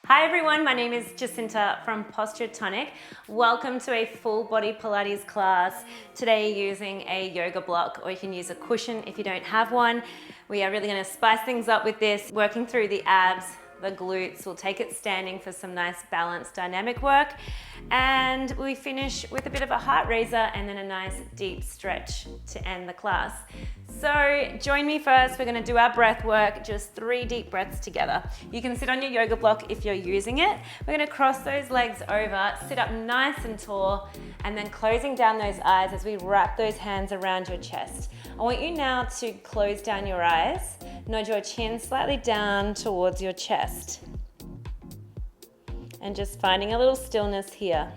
Hi everyone, my name is Jacinta from Posture Tonic. Welcome to a full body Pilates class. Today using a yoga block, or you can use a cushion if you don't have one. We are really going to spice things up with this, working through the abs, the glutes. We'll take it standing for some nice balanced dynamic work. And we finish with a bit of a heart raiser and then a nice deep stretch to end the class. So join me first. We're going to do our breath work, just 3 deep breaths together. You can sit on your yoga block if you're using it. We're going to cross those legs over, sit up nice and tall, and then closing down those eyes as we wrap those hands around your chest. I want you now to close down your eyes, nod your chin slightly down towards your chest. And just finding a little stillness here.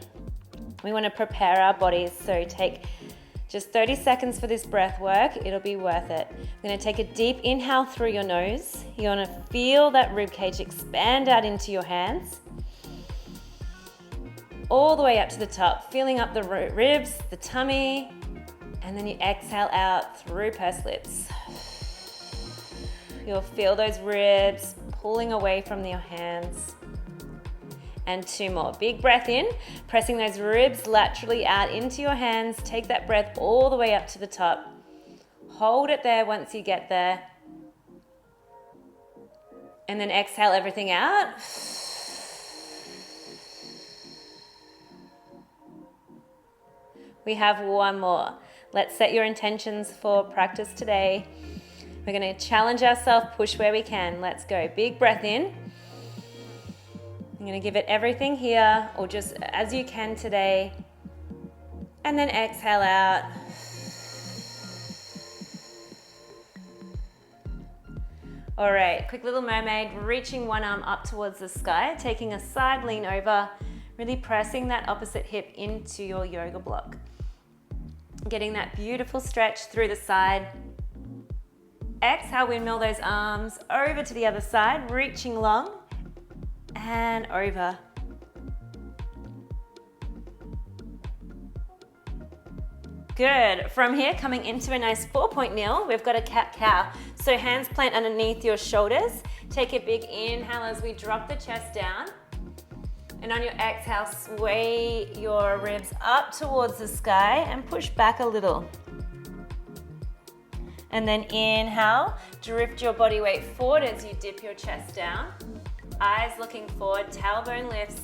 We want to prepare our bodies, so take just 30 seconds for this breath work. It'll be worth it. We're going to take a deep inhale through your nose. You want to feel that rib cage expand out into your hands. All the way up to the top, feeling up the ribs, the tummy, and then you exhale out through pursed lips. You'll feel those ribs pulling away from your hands. And 2 more. Big breath in, pressing those ribs laterally out into your hands. Take that breath all the way up to the top. Hold it there once you get there. And then exhale everything out. We have 1 more. Let's set your intentions for practice today. We're going to challenge ourselves, push where we can. Let's go. Big breath in. I'm going to give it everything here, or just as you can today. And then exhale out. All right, quick little mermaid, reaching one arm up towards the sky, taking a side lean over, really pressing that opposite hip into your yoga block. Getting that beautiful stretch through the side. Exhale, windmill those arms over to the other side, reaching long. And over. Good. From here, coming into a nice 4-point kneel, we've got a cat-cow. So hands plant underneath your shoulders. Take a big inhale as we drop the chest down. And on your exhale, sway your ribs up towards the sky and push back a little. And then inhale, drift your body weight forward as you dip your chest down. Eyes looking forward, tailbone lifts,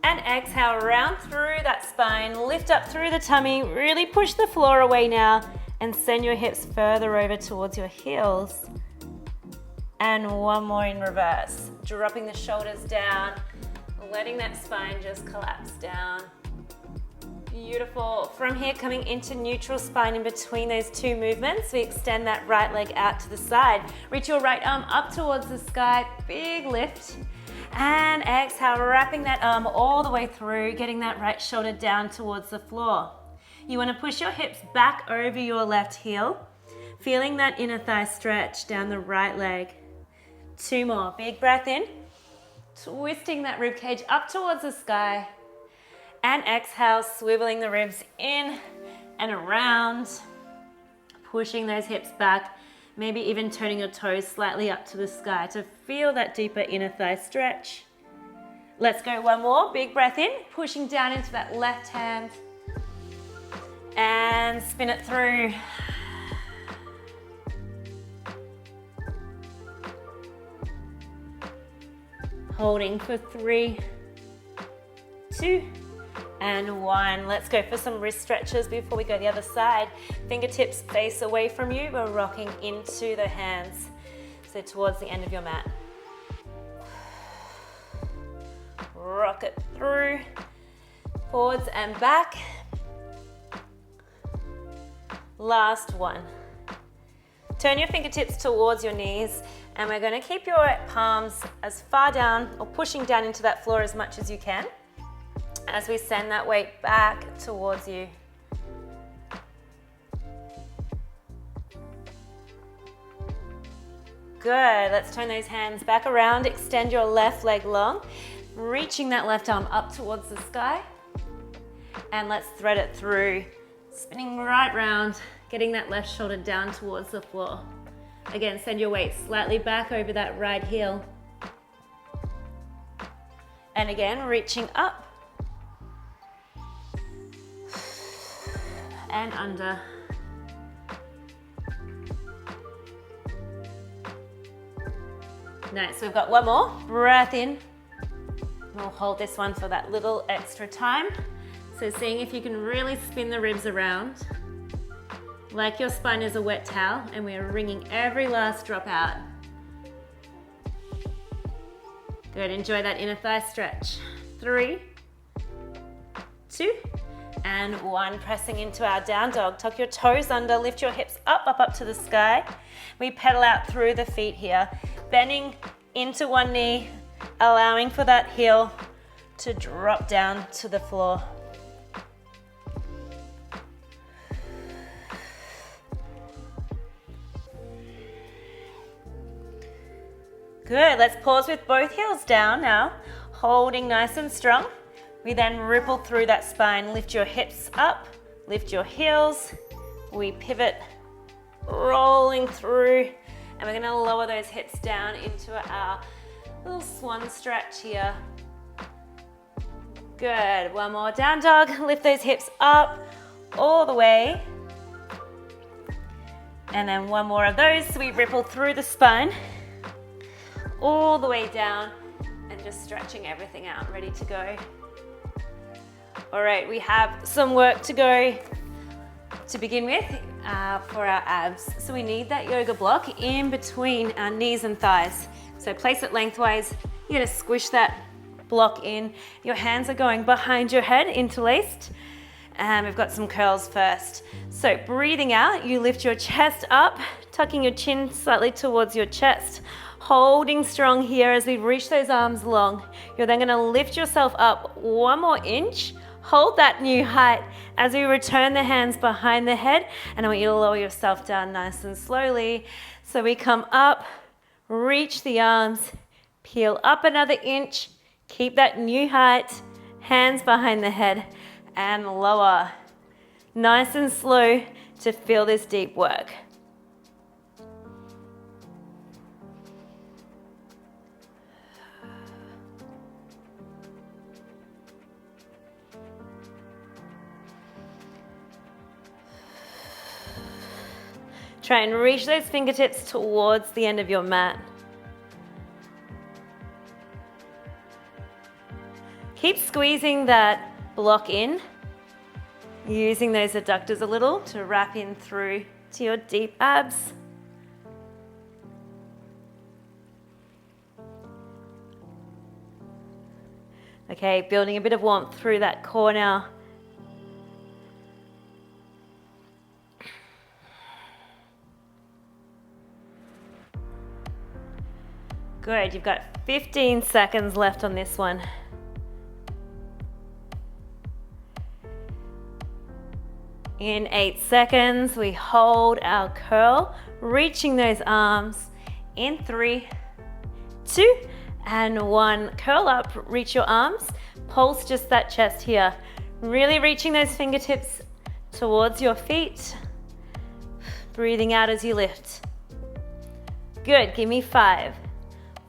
and exhale, round through that spine, lift up through the tummy, really push the floor away now, and send your hips further over towards your heels. And 1 more in reverse, dropping the shoulders down, letting that spine just collapse down. Beautiful. From here, coming into neutral spine in between those 2 movements, we extend that right leg out to the side. Reach your right arm up towards the sky, big lift. And exhale, wrapping that arm all the way through, getting that right shoulder down towards the floor. You want to push your hips back over your left heel, feeling that inner thigh stretch down the right leg. 2 more. Big breath in, twisting that rib cage up towards the sky. And exhale, swiveling the ribs in and around, pushing those hips back, maybe even turning your toes slightly up to the sky to feel that deeper inner thigh stretch. Let's go 1 more. Big breath in, pushing down into that left hand and spin it through. Holding for 3, 2, and 1. Let's go for some wrist stretches before we go the other side. Fingertips face away from you. We're rocking into the hands, so towards the end of your mat. Rock it through, forwards and back. Last one. Turn your fingertips towards your knees, and we're going to keep your palms as far down or pushing down into that floor as much as you can, as we send that weight back towards you. Good. Let's turn those hands back around. Extend your left leg long, reaching that left arm up towards the sky. And let's thread it through, spinning right round, getting that left shoulder down towards the floor. Again, send your weight slightly back over that right heel. And again, reaching up and under. Nice, we've got one more. Breath in. We'll hold this one for that little extra time. So seeing if you can really spin the ribs around like your spine is a wet towel, and we're wringing every last drop out. Good, enjoy that inner thigh stretch. 3, 2, and 1. Pressing into our down dog. Tuck your toes under, lift your hips up, up, up to the sky. We pedal out through the feet here, bending into one knee, allowing for that heel to drop down to the floor. Good, let's pause with both heels down now, holding nice and strong. We then ripple through that spine, lift your hips up, lift your heels. We pivot, rolling through, and we're gonna lower those hips down into our little swan stretch here. Good, one more down dog, lift those hips up all the way. And then one more of those, so we ripple through the spine, all the way down, and just stretching everything out, ready to go. All right, we have some work to go to begin with for our abs. So we need that yoga block in between our knees and thighs. So place it lengthwise, you're gonna squish that block in. Your hands are going behind your head, interlaced. And we've got some curls first. So breathing out, you lift your chest up, tucking your chin slightly towards your chest. Holding strong here as we reach those arms long. You're then gonna lift yourself up one more inch. Hold that new height as we return the hands behind the head, and I want you to lower yourself down nice and slowly. So we come up, reach the arms, peel up another inch, keep that new height, hands behind the head, and lower. Nice and slow to feel this deep work. Try and reach those fingertips towards the end of your mat. Keep squeezing that block in, using those adductors a little to wrap in through to your deep abs. Okay, building a bit of warmth through that core now. Good, you've got 15 seconds left on this one. In 8 seconds, we hold our curl, reaching those arms in 3, 2, and 1. Curl up, reach your arms, pulse just that chest here. Really reaching those fingertips towards your feet. Breathing out as you lift. Good, give me 5,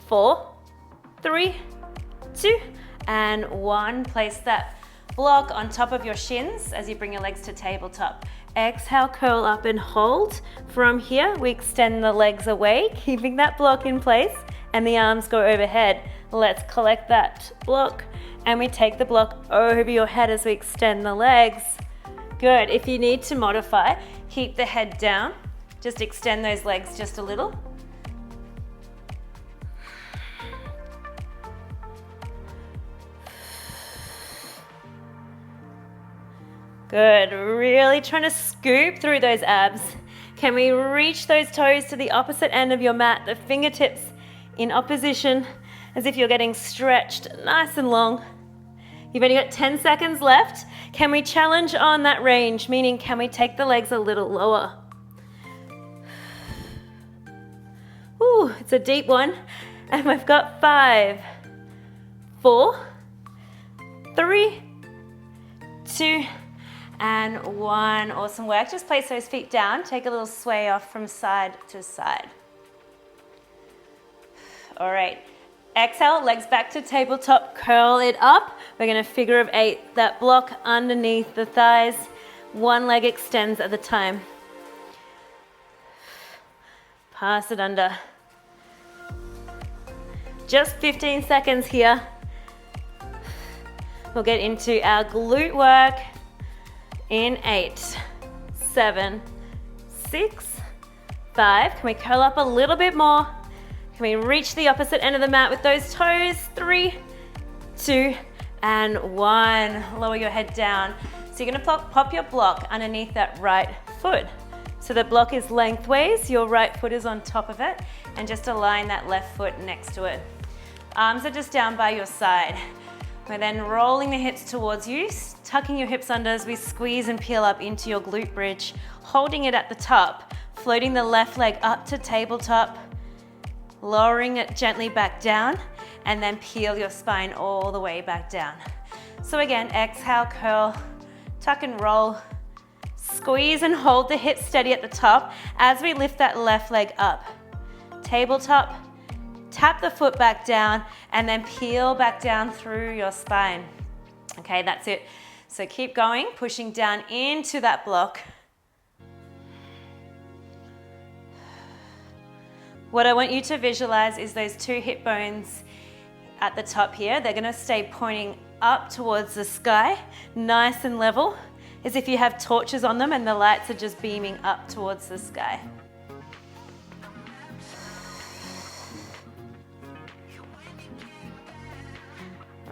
4, 3, 2, and 1. Place that block on top of your shins as you bring your legs to tabletop. Exhale, curl up and hold. From here, we extend the legs away, keeping that block in place, and the arms go overhead. Let's collect that block, and we take the block over your head as we extend the legs. Good. If you need to modify, keep the head down. Just extend those legs just a little. Good, really trying to scoop through those abs. Can we reach those toes to the opposite end of your mat, the fingertips in opposition, as if you're getting stretched nice and long. You've only got 10 seconds left. Can we challenge on that range, meaning can we take the legs a little lower? Ooh, it's a deep one. And we've got 5, 4, 3, 2, and 1. Awesome work. Just place those feet down. Take a little sway off from side to side. All right. Exhale, legs back to tabletop, curl it up. We're gonna figure of 8, that block underneath the thighs. One leg extends at a time. Pass it under. Just 15 seconds here. We'll get into our glute work in 8, 7, 6, 5. Can we curl up a little bit more? Can we reach the opposite end of the mat with those toes? 3, 2, and 1. Lower your head down. So you're gonna pop your block underneath that right foot. So the block is lengthways, your right foot is on top of it, and just align that left foot next to it. Arms are just down by your side. We're then rolling the hips towards you, tucking your hips under as we squeeze and peel up into your glute bridge, holding it at the top, floating the left leg up to tabletop, lowering it gently back down, and then peel your spine all the way back down. So again, exhale, curl, tuck and roll, squeeze and hold the hips steady at the top as we lift that left leg up. Tabletop, tap the foot back down, and then peel back down through your spine. Okay, that's it. So keep going, pushing down into that block. What I want you to visualize is those 2 hip bones at the top here. They're gonna stay pointing up towards the sky, nice and level, as if you have torches on them and the lights are just beaming up towards the sky.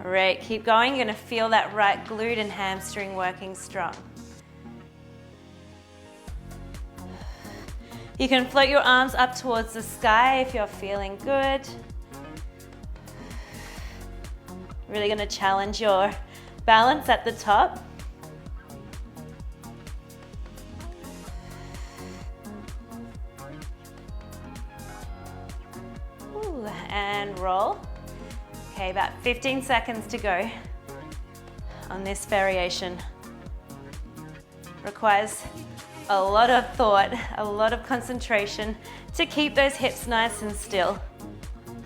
All right, keep going. You're gonna feel that right glute and hamstring working strong. You can float your arms up towards the sky if you're feeling good. Really gonna challenge your balance at the top. Ooh, and roll. Okay, about 15 seconds to go on this variation. Requires a lot of thought, a lot of concentration to keep those hips nice and still.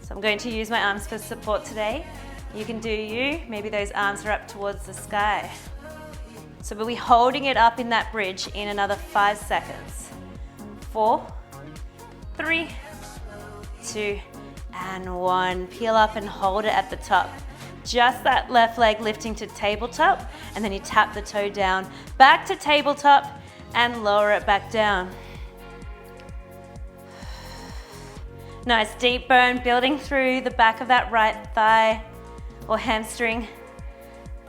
So I'm going to use my arms for support today. You can do you, maybe those arms are up towards the sky. So we'll be holding it up in that bridge in another 5 seconds. 4, 3, 2, and 1. Peel up and hold it at the top. Just that left leg lifting to tabletop, and then you tap the toe down, back to tabletop, and lower it back down. Nice deep burn building through the back of that right thigh or hamstring.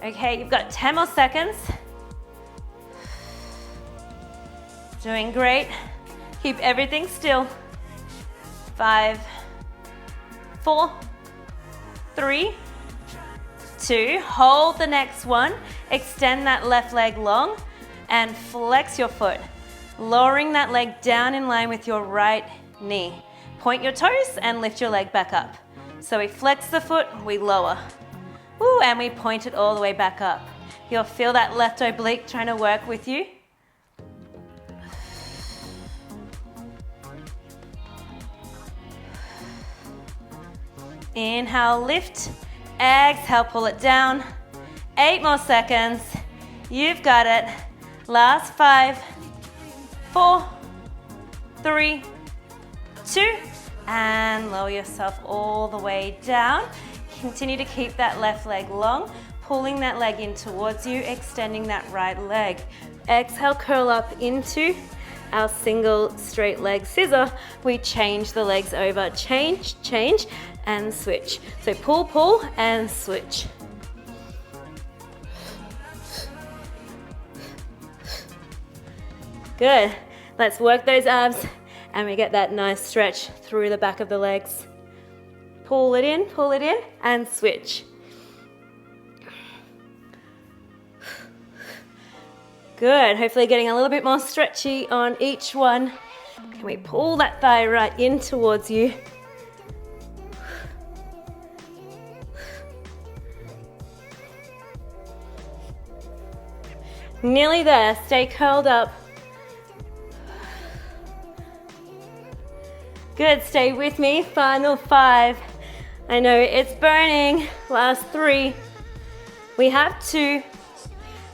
Okay, you've got 10 more seconds. Doing great. Keep everything still. 5, 4, 3, 2. Hold the next one. Extend that left leg long and flex your foot, lowering that leg down in line with your right knee. Point your toes and lift your leg back up. So we flex the foot, we lower. Woo, and we point it all the way back up. You'll feel that left oblique trying to work with you. Inhale, lift. Exhale, pull it down. 8 more seconds. You've got it. Last 5, 4, 3, 2, and lower yourself all the way down. Continue to keep that left leg long, pulling that leg in towards you, extending that right leg. Exhale, curl up into our single straight leg scissor. We change the legs over, change, and switch. So pull, pull, and switch. Good. Let's work those abs and we get that nice stretch through the back of the legs. Pull it in, and switch. Good. Hopefully getting a little bit more stretchy on each one. Can we pull that thigh right in towards you? Nearly there. Stay curled up. Good, stay with me. Final 5, I know it's burning. Last 3. We have 2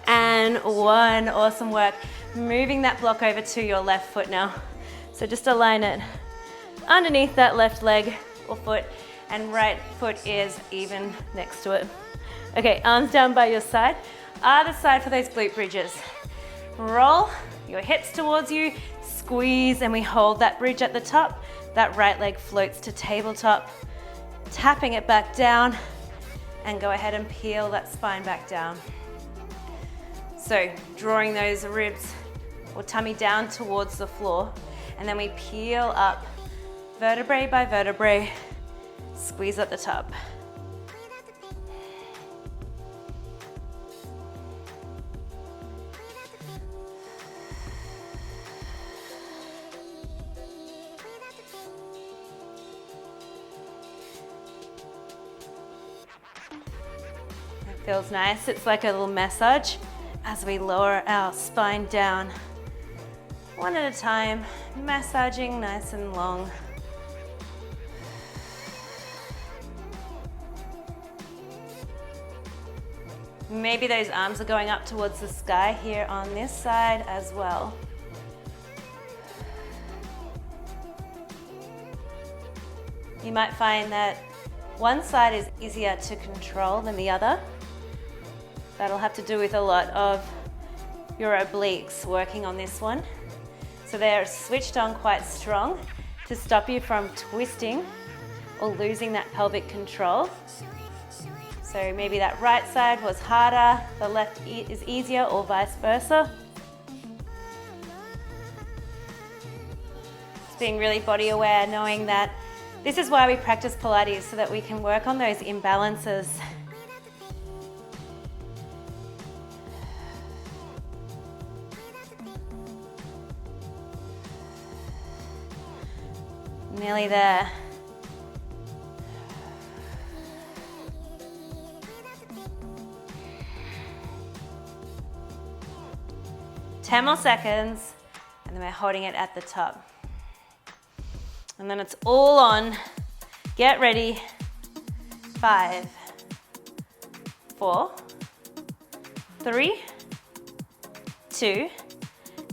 and 1. Awesome work. Moving that block over to your left foot now. So just align it underneath that left leg or foot, and right foot is even next to it. Okay, arms down by your side. Other side for those glute bridges. Roll your hips towards you, squeeze, and we hold that bridge at the top. That right leg floats to tabletop, tapping it back down, and go ahead and peel that spine back down. So drawing those ribs or tummy down towards the floor, and then we peel up vertebrae by vertebrae, squeeze at the top. It feels nice. It's like a little massage as we lower our spine down. One at a time, massaging nice and long. Maybe those arms are going up towards the sky here on this side as well. You might find that one side is easier to control than the other. That'll have to do with a lot of your obliques working on this one. So they're switched on quite strong to stop you from twisting or losing that pelvic control. So maybe that right side was harder, the left is easier, or vice versa. Just being really body aware, knowing that this is why we practice Pilates, so that we can work on those imbalances. Nearly there. Ten more seconds, and then we're holding it at the top. And then it's all on. Get ready. 5, 4, 3, 2,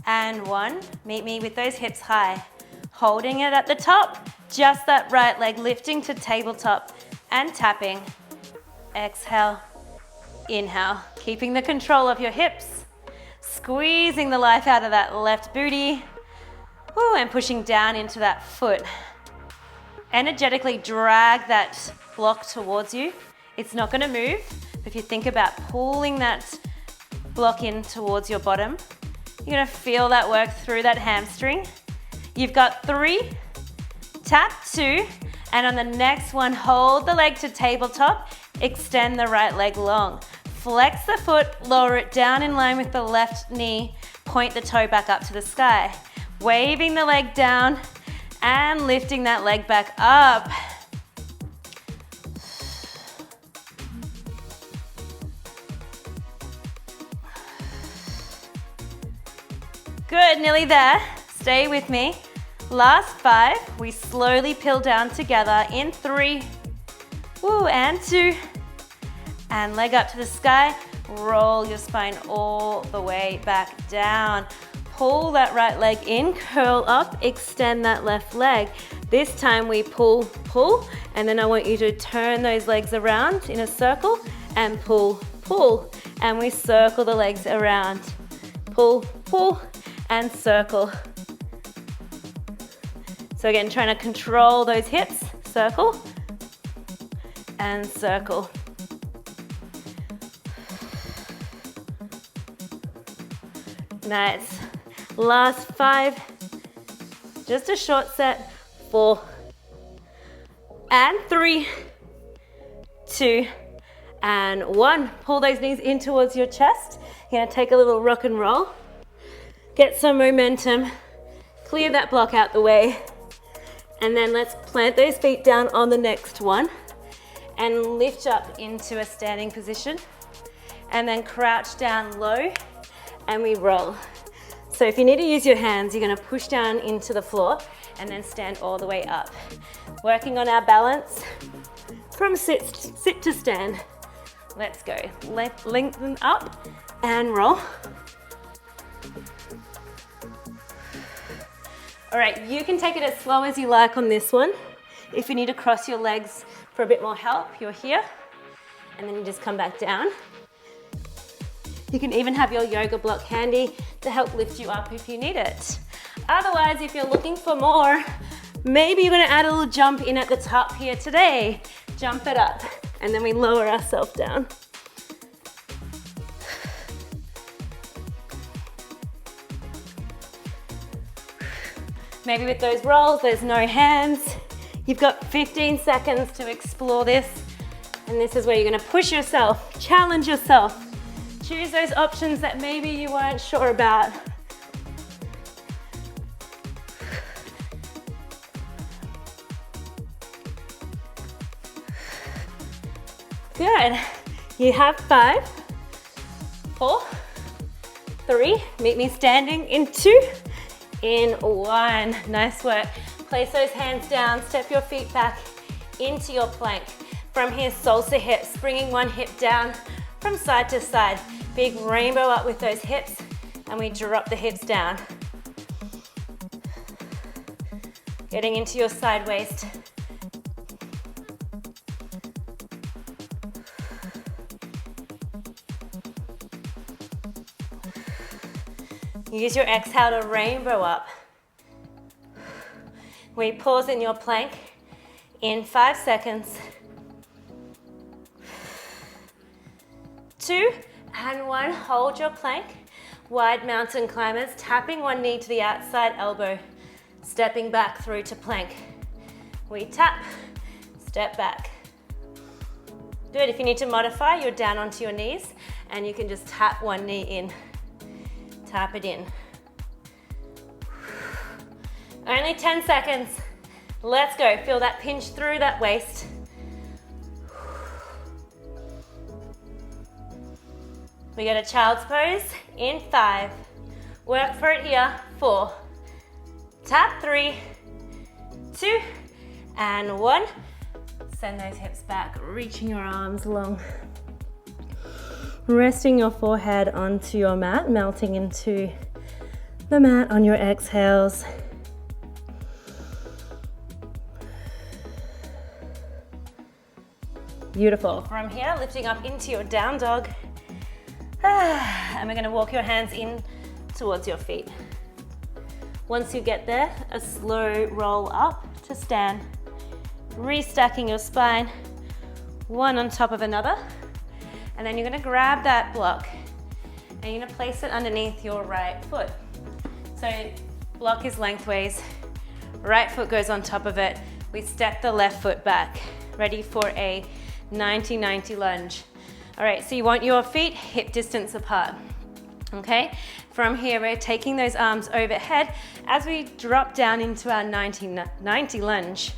and 1. Meet me with those hips high. Holding it at the top, just that right leg lifting to tabletop and tapping. Exhale, inhale, keeping the control of your hips, squeezing the life out of that left booty. Ooh, and pushing down into that foot. Energetically drag that block towards you. It's not going to move. If you think about pulling that block in towards your bottom, you're going to feel that work through that hamstring. You've got 3, tap 2, and on the next one, hold the leg to tabletop, extend the right leg long. Flex the foot, lower it down in line with the left knee, point the toe back up to the sky. Waving the leg down and lifting that leg back up. Good, nearly there. Stay with me. Last 5, we slowly peel down together in 3, and 2, and leg up to the sky. Roll your spine all the way back down. Pull that right leg in, curl up, extend that left leg. This time we pull, pull, and then I want you to turn those legs around in a circle and pull, pull, and we circle the legs around. Pull, pull, and circle. So again, trying to control those hips, circle and circle. Nice. Last 5, just a short set. 4 and 3, 2 and 1. Pull those knees in towards your chest. You're gonna take a little rock and roll. Get some momentum. Clear that block out the way. And then let's plant those feet down on the next one and lift up into a standing position. And then crouch down low and we roll. So if you need to use your hands, you're gonna push down into the floor and then stand all the way up. Working on our balance, from sit to stand. Let's go. Lengthen up and roll. All right, you can take it as slow as you like on this one. If you need to cross your legs for a bit more help, you're here. And then you just come back down. You can even have your yoga block handy to help lift you up if you need it. Otherwise, if you're looking for more, maybe you're gonna add a little jump in at the top here today. Jump it up, and then we lower ourselves down. Maybe with those rolls, there's no hands. You've got 15 seconds to explore this. And this is where you're gonna push yourself, challenge yourself. Choose those options that maybe you weren't sure about. Good. You have 5, 4, 3, meet me standing in 2, in 1. Nice work. Place those hands down, step your feet back into your plank. From here, salsa hips, bringing one hip down from side to side. Big rainbow up with those hips, and we drop the hips down. Getting into your side waist. Use your exhale to rainbow up. We pause in your plank in 5 seconds. 2 and 1, hold your plank. Wide mountain climbers, tapping one knee to the outside elbow, stepping back through to plank. We tap, step back. Good, if you need to modify, you're down onto your knees and you can just tap one knee in. Tap it in. Only 10 seconds. Let's go. Feel that pinch through that waist. We get a child's pose in 5. Work for it here. 4. Tap 3, 2, and 1. Send those hips back, reaching your arms long. Resting your forehead onto your mat, melting into the mat on your exhales. Beautiful. From here, lifting up into your down dog. And we're gonna walk your hands in towards your feet. Once you get there, a slow roll up to stand. Restacking your spine, one on top of another. And then you're gonna grab that block and you're gonna place it underneath your right foot. So block is lengthways, right foot goes on top of it. We step the left foot back, ready for a 90-90 lunge. All right, so you want your feet hip distance apart, okay? From here, we're taking those arms overhead as we drop down into our 90-90 lunge.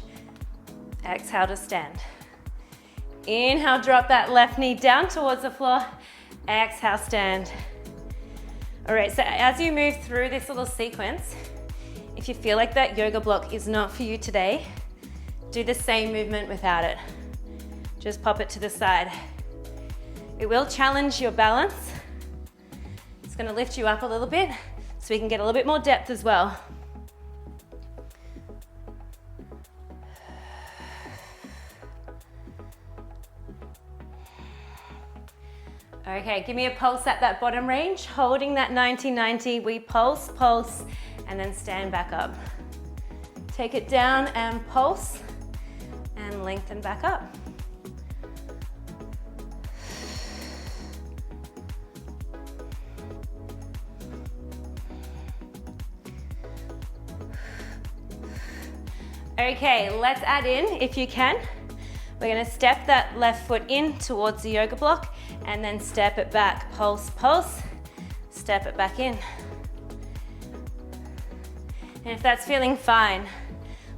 Exhale to stand. Inhale, drop that left knee down towards the floor. Exhale, stand. All right, so as you move through this little sequence, if you feel like that yoga block is not for you today, do the same movement without it. Just pop it to the side. It will challenge your balance. It's gonna lift you up a little bit so we can get a little bit more depth as well. Okay, give me a pulse at that bottom range, holding that 90-90. We pulse, pulse, and then stand back up. Take it down and pulse, and lengthen back up. Okay, let's add in, if you can. We're gonna step that left foot in towards the yoga block and then step it back. Pulse, pulse, step it back in. And if that's feeling fine,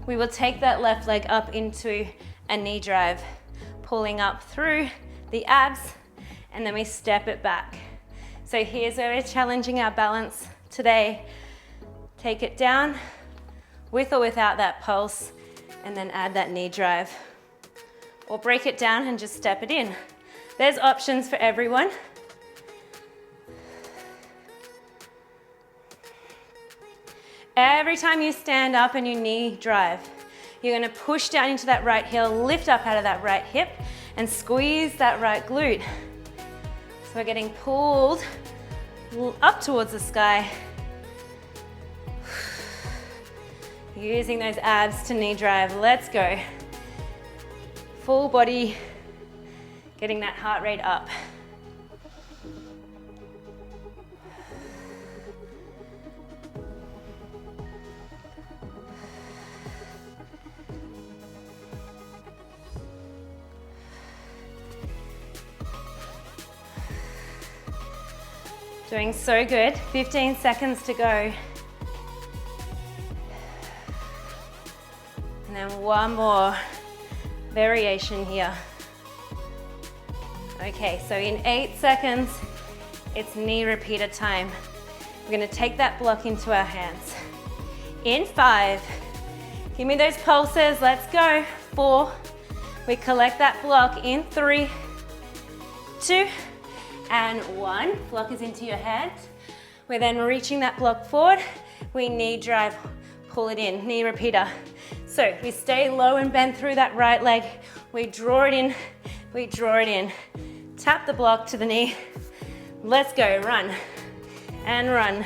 we will take that left leg up into a knee drive, pulling up through the abs, and then we step it back. So here's where we're challenging our balance today. Take it down, with or without that pulse, and then add that knee drive. or break it down and just step it in. There's options for everyone. Every time you stand up and you knee drive, you're gonna push down into that right heel, lift up out of that right hip, and squeeze that right glute. So we're getting pulled up towards the sky. Using those abs to knee drive, let's go. Full body, getting that heart rate up. Doing so good, 15 seconds to go. And then one more variation here. Okay, so in 8 seconds, it's knee repeater time. We're gonna take that block into our hands. In 5, give me those pulses, let's go. 4, we collect that block in 3, 2, and 1. Block is into your hand. We're then reaching that block forward. We knee drive, pull it in, knee repeater. So we stay low and bend through that right leg. We draw it in, we draw it in. Tap the block to the knee. Let's go, run and run.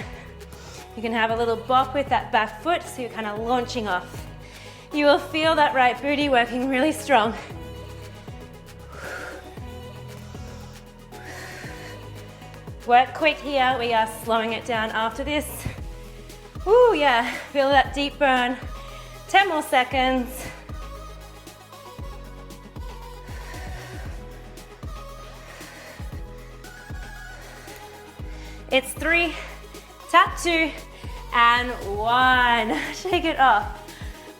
You can have a little bop with that back foot so you're kind of launching off. You will feel that right booty working really strong. Work quick here, we are slowing it down after this. Ooh, yeah, feel that deep burn. 10 more seconds. It's 3, tap 2, and 1. Shake it off.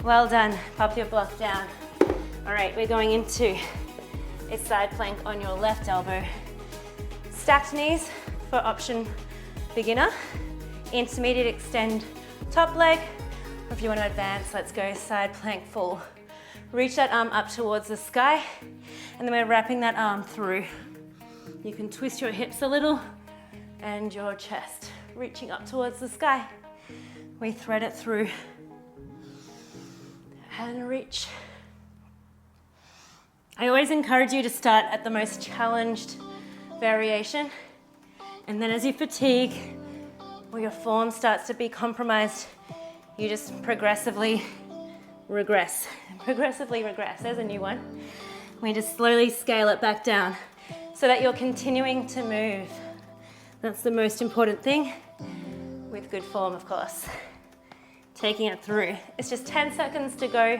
Well done, pop your block down. All right, we're going into a side plank on your left elbow. Stacked knees for option beginner. Intermediate extend top leg. Or if you want to advance, let's go side plank full. Reach that arm up towards the sky, and then we're wrapping that arm through. You can twist your hips a little and your chest, reaching up towards the sky. We thread it through and reach. I always encourage you to start at the most challenged variation, and then as you fatigue or your form starts to be compromised, you just progressively regress. Progressively regress, there's a new one. We just slowly scale it back down so that you're continuing to move. That's the most important thing with good form, of course. Taking it through. It's just 10 seconds to go.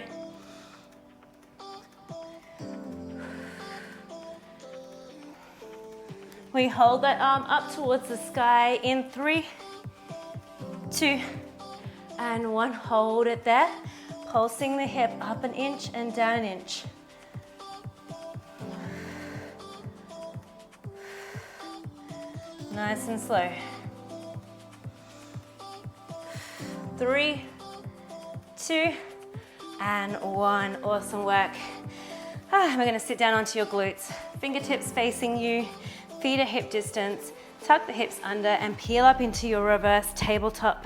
We hold that arm up towards the sky in 3, 2, and 1. Hold it there. Pulsing the hip up an inch and down an inch. Nice and slow. 3, 2, and 1. Awesome work. We're going to sit down onto your glutes. Fingertips facing you, feet at hip distance. Tuck the hips under and peel up into your reverse tabletop.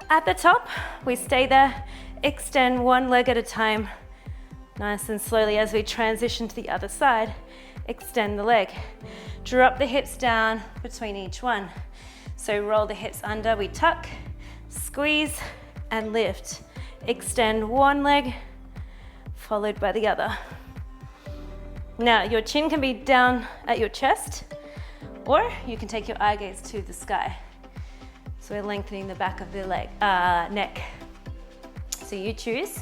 At the top, we stay there. Extend one leg at a time. Nice and slowly as we transition to the other side. Extend the leg. Drop the hips down between each one. So roll the hips under, we tuck, squeeze, and lift. Extend one leg, followed by the other. Now, your chin can be down at your chest, or you can take your eye gaze to the sky. So we're lengthening the back of the leg, neck. So you choose.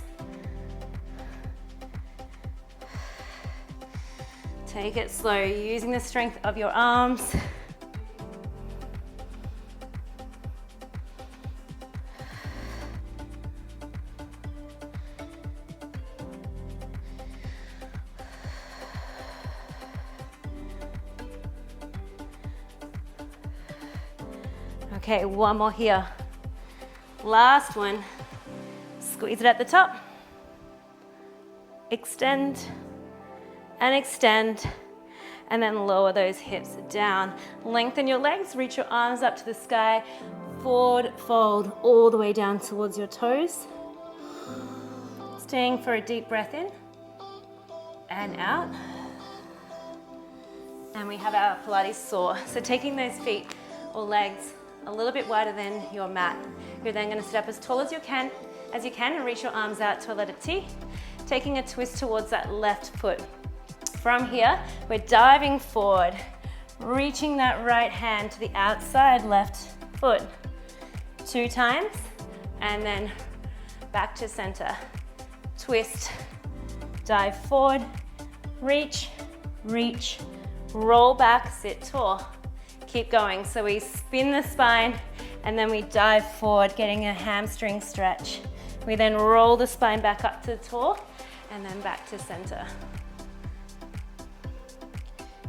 Take it slow, using the strength of your arms. Okay, one more here. Last one. Squeeze it at the top. Extend and extend, and then lower those hips down. Lengthen your legs, reach your arms up to the sky, forward fold all the way down towards your toes. Staying for a deep breath in and out. And we have our Pilates saw. So taking those feet or legs a little bit wider than your mat. You're then going to sit up as tall as you can and reach your arms out to a letter T, taking a twist towards that left foot. From here, we're diving forward, reaching that right hand to the outside left foot 2 times, and then back to center. Twist, dive forward, reach, reach, roll back, sit tall. Keep going. So we spin the spine and then we dive forward, getting a hamstring stretch. We then roll the spine back up to the tall and then back to center.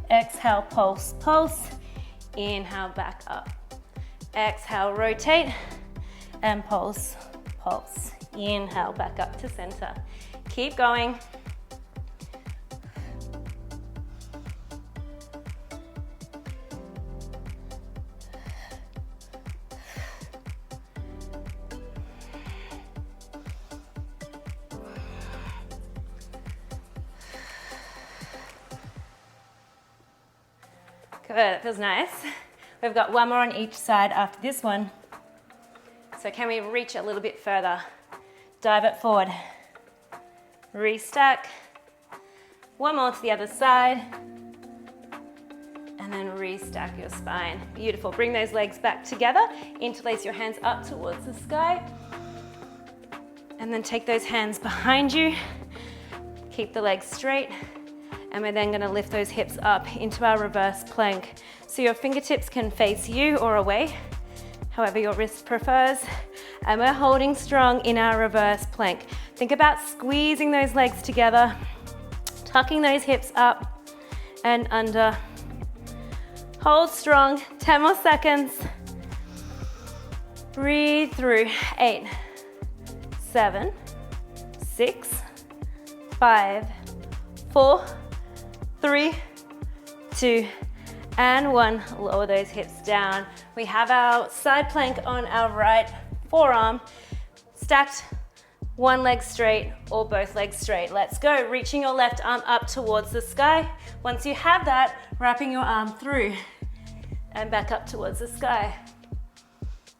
Exhale, pulse, pulse. Inhale, back up. Exhale, rotate and pulse, pulse. Inhale, back up to center. Keep going. Good, it feels nice. We've got one more on each side after this one. So can we reach a little bit further? Dive it forward. Restack. One more to the other side. And then restack your spine. Beautiful. Bring those legs back together. Interlace your hands up towards the sky. And then take those hands behind you. Keep the legs straight. And we're then going to lift those hips up into our reverse plank. So your fingertips can face you or away, however your wrist prefers. And we're holding strong in our reverse plank. Think about squeezing those legs together, tucking those hips up and under. Hold strong, 10 more seconds. Breathe through, 8, 7, 6, 5, 4, 3, 2, and 1. Lower those hips down. We have our side plank on our right forearm, stacked, one leg straight or both legs straight. Let's go. Reaching your left arm up towards the sky. Once you have that, wrapping your arm through and back up towards the sky.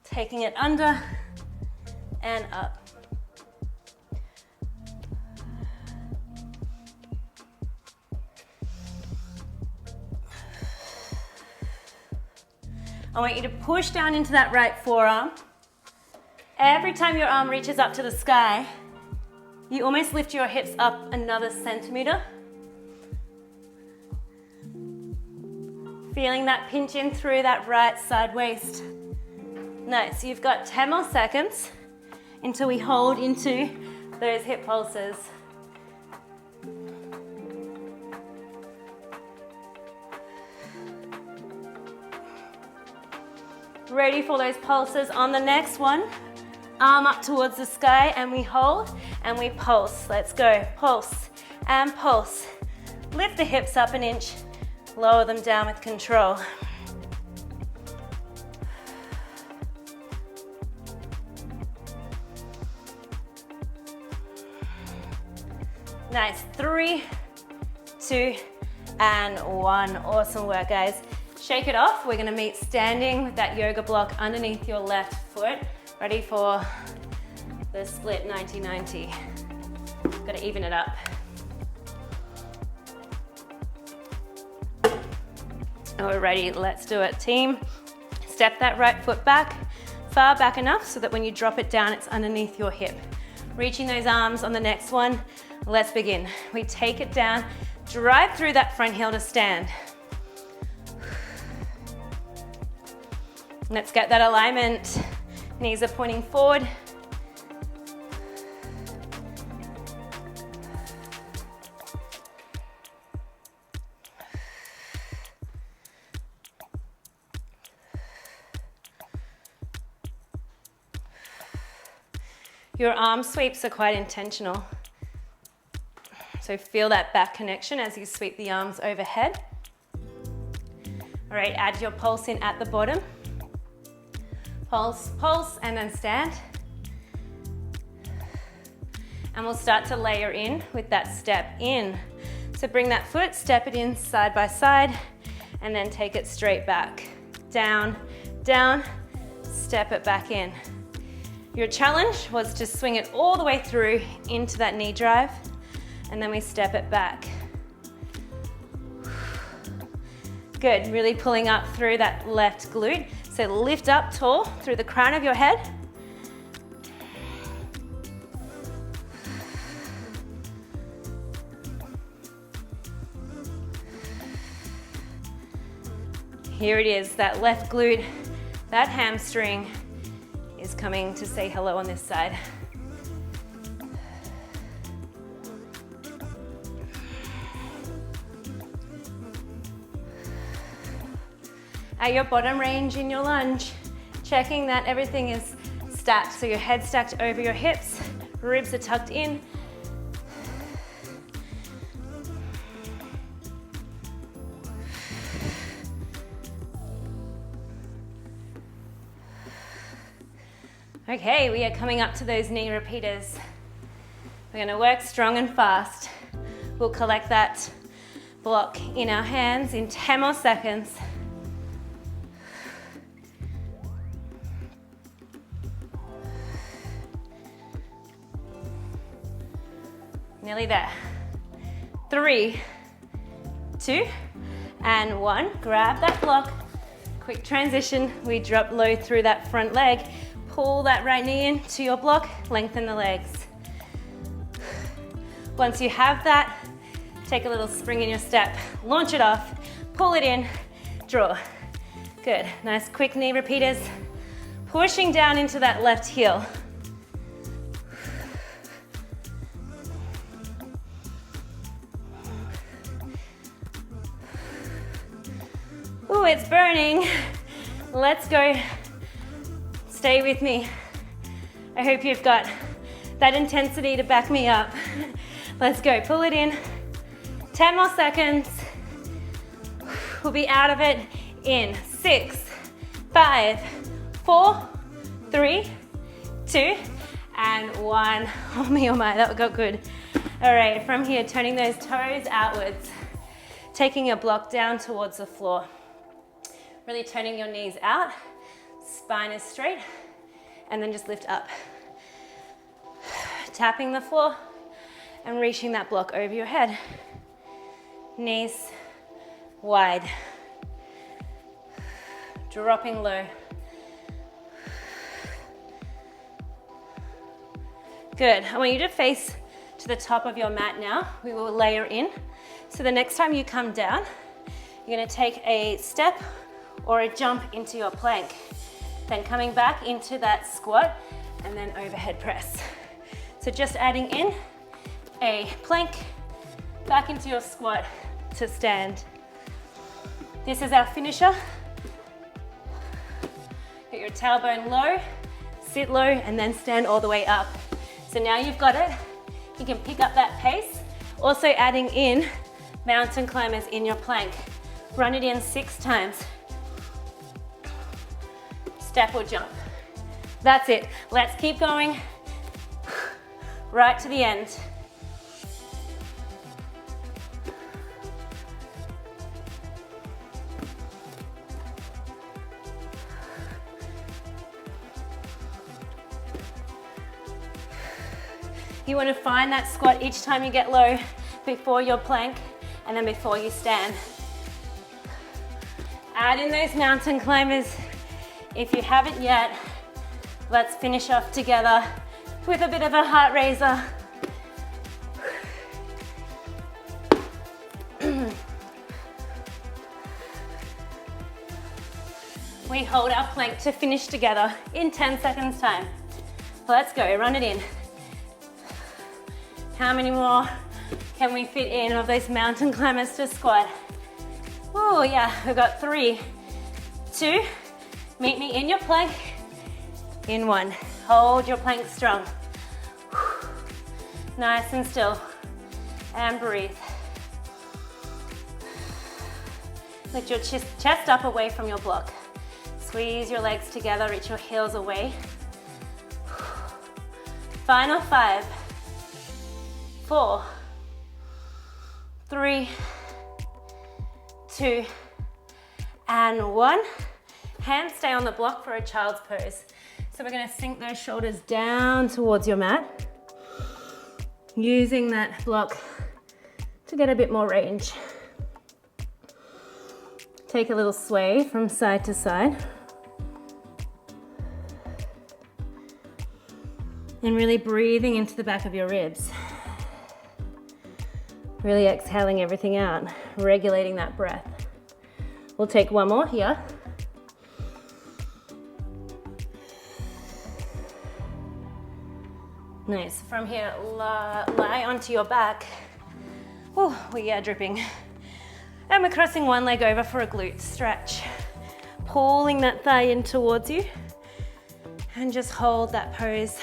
Taking it under and up. I want you to push down into that right forearm. Every time your arm reaches up to the sky, you almost lift your hips up another centimeter. Feeling that pinch in through that right side waist. Nice, you've got 10 more seconds until we hold into those hip pulses. Ready for those pulses on the next one. Arm up towards the sky and we hold and we pulse. Let's go. Pulse and pulse. Lift the hips up an inch. Lower them down with control. Nice. 3, 2, and 1. Awesome work, guys. Shake it off. We're gonna meet standing with that yoga block underneath your left foot. Ready for the split 90-90. Gotta even it up. And we're ready, let's do it. Team, step that right foot back, far back enough so that when you drop it down, it's underneath your hip. Reaching those arms on the next one, let's begin. We take it down, drive through that front heel to stand. Let's get that alignment. Knees are pointing forward. Your arm sweeps are quite intentional. So feel that back connection as you sweep the arms overhead. All right, add your pulse in at the bottom. Pulse, pulse, and then stand. And we'll start to layer in with that step in. So bring that foot, step it in side by side, and then take it straight back. Down, down, step it back in. Your challenge was to swing it all the way through into that knee drive, and then we step it back. Good, really pulling up through that left glute. So lift up tall through the crown of your head. Here it is, that left glute, that hamstring is coming to say hello on this side. At your bottom range in your lunge, checking that everything is stacked. So your head stacked over your hips, ribs are tucked in. Okay, we are coming up to those knee repeaters. We're going to work strong and fast. We'll collect that block in our hands in 10 more seconds. Nearly there. 3, 2, and 1. Grab that block. Quick transition. We drop low through that front leg. Pull that right knee in to your block. Lengthen the legs. Once you have that, take a little spring in your step. Launch it off. Pull it in. Draw. Good. Nice quick knee repeaters. Pushing down into that left heel. Ooh, it's burning. Let's go. Stay with me. I hope you've got that intensity to back me up. Let's go. Pull it in. 10 more seconds. We'll be out of it in 6, 5, 4, 3, 2, and 1. Oh me, oh my, that got good. All right, from here, turning those toes outwards, taking your block down towards the floor. Really turning your knees out, spine is straight, and then just lift up. Tapping the floor and reaching that block over your head. Knees wide. Dropping low. Good. I want you to face to the top of your mat now. We will layer in. So the next time you come down, you're going to take a step or a jump into your plank. Then coming back into that squat and then overhead press. So just adding in a plank back into your squat to stand. This is our finisher. Get your tailbone low, sit low, and then stand all the way up. So now you've got it. You can pick up that pace. Also adding in mountain climbers in your plank. Run it in 6 times. Step or jump. That's it. Let's keep going. Right to the end. You want to find that squat each time you get low, before your plank, and then before you stand. Add in those mountain climbers. If you haven't yet, let's finish off together with a bit of a heart raiser. We hold our plank to finish together in 10 seconds time. Let's go, run it in. How many more can we fit in of those mountain climbers to squat? Oh yeah, we've got 3, 2, meet me in your plank, in 1. Hold your plank strong. Nice and still. And breathe. Lift your chest up away from your block. Squeeze your legs together, reach your heels away. Final 5, 4, 3, 2, and 1. Hands stay on the block for a child's pose. So we're gonna sink those shoulders down towards your mat, using that block to get a bit more range. Take a little sway from side to side. And really breathing into the back of your ribs. Really exhaling everything out, regulating that breath. We'll take one more here. Nice. From here, lie onto your back. Oh, we are dripping. And we're crossing one leg over for a glute stretch. Pulling that thigh in towards you. And just hold that pose.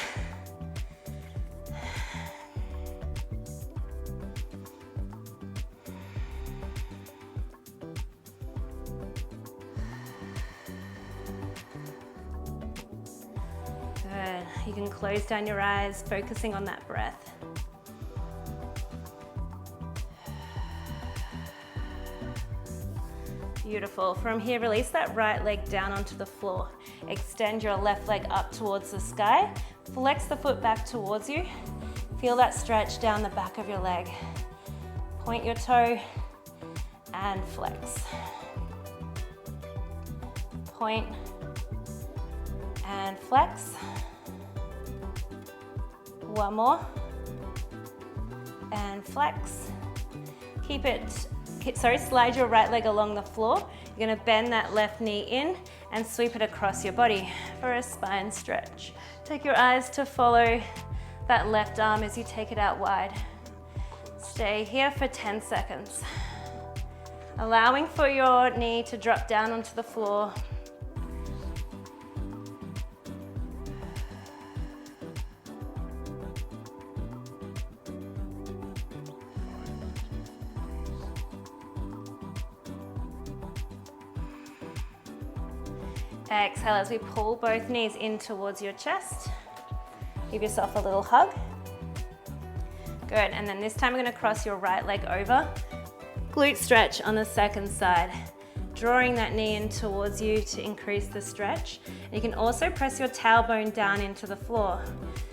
Good. You can close down your eyes, focusing on that breath. Beautiful. From here, release that right leg down onto the floor. Extend your left leg up towards the sky. Flex the foot back towards you. Feel that stretch down the back of your leg. Point your toe and flex. Point and flex. One more. And flex. Keep it. Slide your right leg along the floor. You're gonna bend that left knee in and sweep it across your body for a spine stretch. Take your eyes to follow that left arm as you take it out wide. Stay here for 10 seconds. Allowing for your knee to drop down onto the floor. Exhale as we pull both knees in towards your chest. Give yourself a little hug. Good, and then this time we're gonna cross your right leg over. Glute stretch on the second side. Drawing that knee in towards you to increase the stretch. And you can also press your tailbone down into the floor.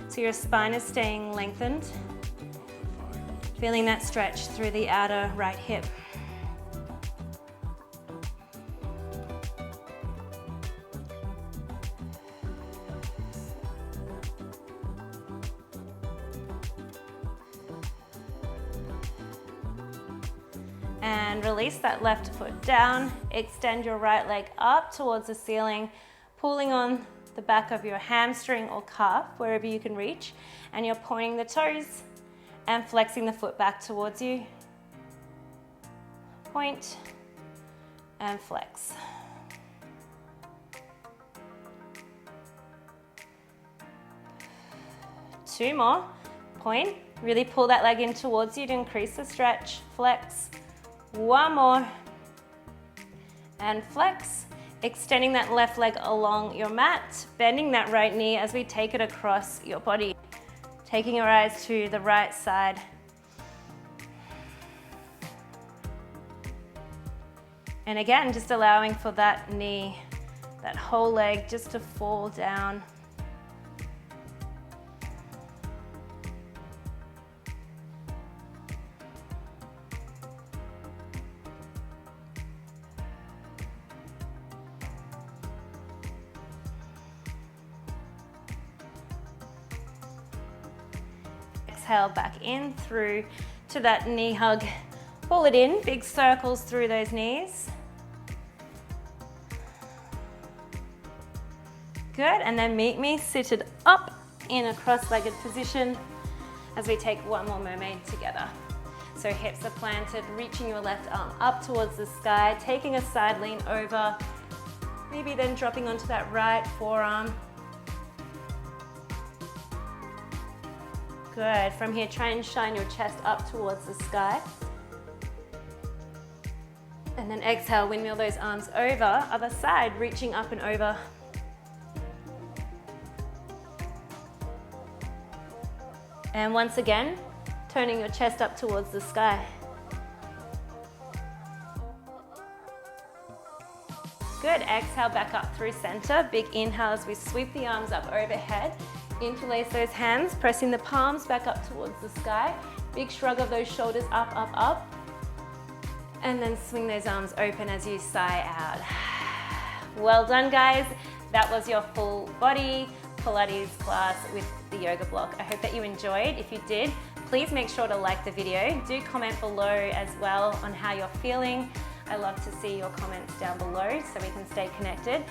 So your spine is staying lengthened. Feeling that stretch through the outer right hip. And release that left foot down. Extend your right leg up towards the ceiling, pulling on the back of your hamstring or calf, wherever you can reach. And you're pointing the toes and flexing the foot back towards you. Point and flex. Two more. Point. Really pull that leg in towards you to increase the stretch. Flex. One more, and flex, extending that left leg along your mat, bending that right knee as we take it across your body, taking your eyes to the right side. And again, just allowing for that knee, that whole leg just to fall down. Exhale back in through to that knee hug. Pull it in, big circles through those knees. Good, and then meet me seated up in a cross-legged position as we take one more mermaid together. So hips are planted, reaching your left arm up towards the sky, taking a side lean over, maybe then dropping onto that right forearm. Good. From here, try and shine your chest up towards the sky. And then exhale, windmill those arms over, other side, reaching up and over. And once again, turning your chest up towards the sky. Good, exhale back up through center. Big inhale as we sweep the arms up overhead. Interlace those hands, pressing the palms back up towards the sky. Big shrug of those shoulders up, up, up. And then swing those arms open as you sigh out. Well done, guys. That was your full body Pilates class with the yoga block. I hope that you enjoyed. If you did, please make sure to like the video. Do comment below as well on how you're feeling. I love to see your comments down below so we can stay connected.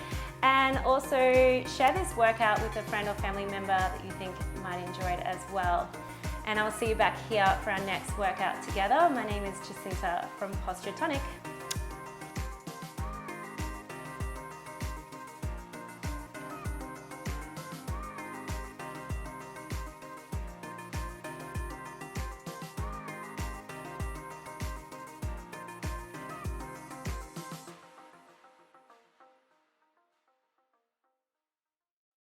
And also share this workout with a friend or family member that you think might enjoy it as well. And I'll see you back here for our next workout together. My name is Jacinta from Posture Tonic.